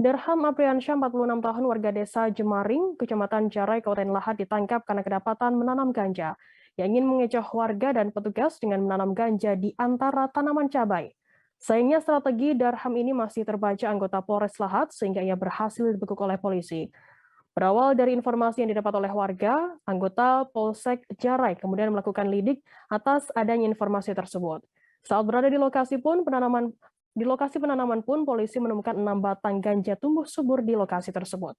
Darham Apriansyah, 46 tahun, warga desa Jemaring, Kecamatan Jarai, Kabupaten Lahat ditangkap karena kedapatan menanam ganja. Yang ingin mengecoh warga dan petugas dengan menanam ganja di antara tanaman cabai. Sayangnya strategi Darham ini masih terbaca anggota Polres Lahat sehingga ia berhasil dibekuk oleh polisi. Berawal dari informasi yang didapat oleh warga, anggota Polsek Jarai kemudian melakukan lidik atas adanya informasi tersebut. Saat berada di lokasi penanaman pun polisi menemukan 6 batang ganja tumbuh subur di lokasi tersebut.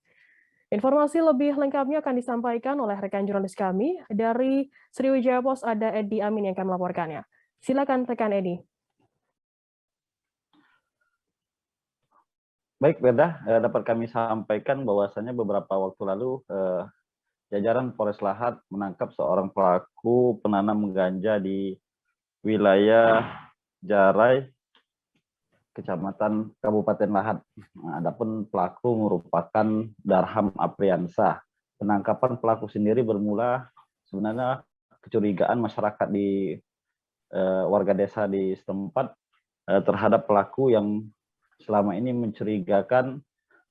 Informasi lebih lengkapnya akan disampaikan oleh rekan jurnalis kami dari Sriwijaya Pos, ada Edi Amin yang akan melaporkannya. Silakan rekan Edi. Baik, Verda, dapat kami sampaikan bahwasannya beberapa waktu lalu jajaran Polres Lahat menangkap seorang pelaku penanam ganja di wilayah Jarai, Kecamatan Kabupaten Lahat. Nah, adapun pelaku merupakan Darham Apriansyah. Penangkapan pelaku sendiri bermula sebenarnya kecurigaan masyarakat di warga desa di setempat terhadap pelaku yang selama ini mencurigakan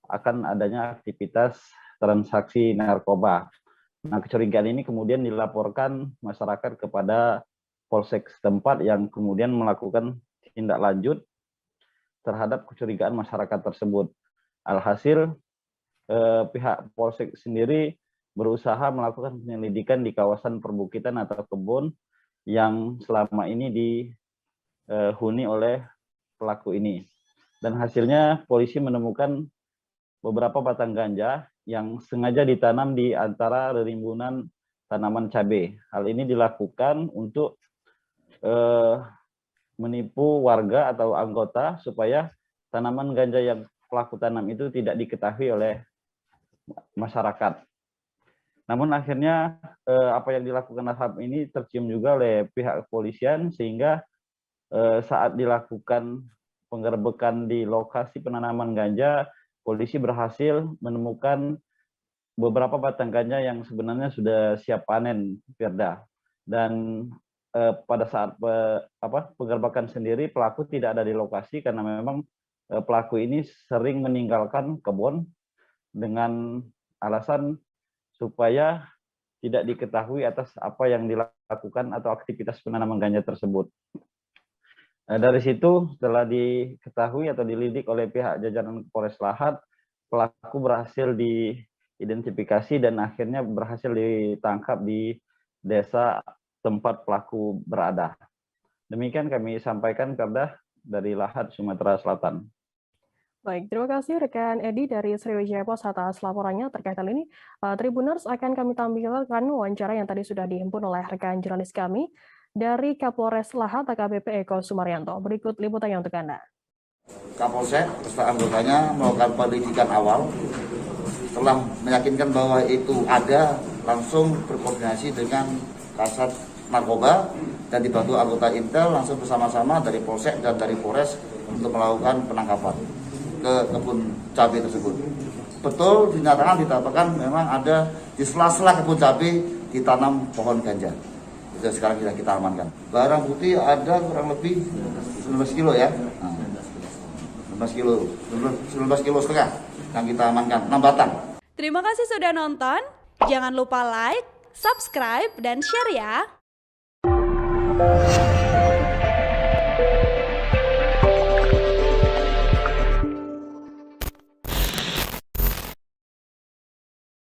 akan adanya aktivitas transaksi narkoba. Nah, kecurigaan ini kemudian dilaporkan masyarakat kepada Polsek setempat yang kemudian melakukan tindak lanjut terhadap kecurigaan masyarakat tersebut. Alhasil, pihak Polsek sendiri berusaha melakukan penyelidikan di kawasan perbukitan atau kebun yang selama ini dihuni oleh pelaku ini. Dan hasilnya polisi menemukan beberapa batang ganja yang sengaja ditanam di antara rimbunan tanaman cabai. Hal ini dilakukan untuk menipu warga atau anggota supaya tanaman ganja yang pelaku tanam itu tidak diketahui oleh masyarakat. Namun akhirnya apa yang dilakukan Darham ini tercium juga oleh pihak kepolisian sehingga saat dilakukan penggerbekan di lokasi penanaman ganja, polisi berhasil menemukan beberapa batang ganja yang sebenarnya sudah siap panen, Firda. Dan pada saat penggerbekan sendiri, pelaku tidak ada di lokasi karena memang pelaku ini sering meninggalkan kebun dengan alasan supaya tidak diketahui atas apa yang dilakukan atau aktivitas penanaman ganja tersebut. Dari situ setelah diketahui atau dilidik oleh pihak jajaran Polres Lahat, pelaku berhasil diidentifikasi dan akhirnya berhasil ditangkap di desa tempat pelaku berada. Demikian kami sampaikan, Perda, dari Lahat, Sumatera Selatan. Baik, terima kasih rekan Edi dari Sriwijaya Pos atas laporannya terkait hal ini. Tribuners, akan kami tampilkan wawancara yang tadi sudah dihimpun oleh rekan jurnalis kami dari Kapolres Lahat AKBP Eko Sumaryanto. Berikut liputannya untuk Anda. Kapolsek beserta anggotanya melakukan penyelidikan awal. Setelah meyakinkan bahwa itu ada, langsung berkoordinasi dengan Kasat Narkoba dan dibantu anggota Intel langsung bersama-sama dari Polsek dan dari Polres untuk melakukan penangkapan ke kebun cabai tersebut. Betul dikatakan memang ada di sela-sela kebun cabai ditanam pohon ganja. Itu sekarang kita amankan. Barang bukti ada kurang lebih 19 kilo ya. 19 kilo setengah yang kita amankan, 6 batang. Terima kasih sudah nonton. Jangan lupa like, subscribe, dan share ya.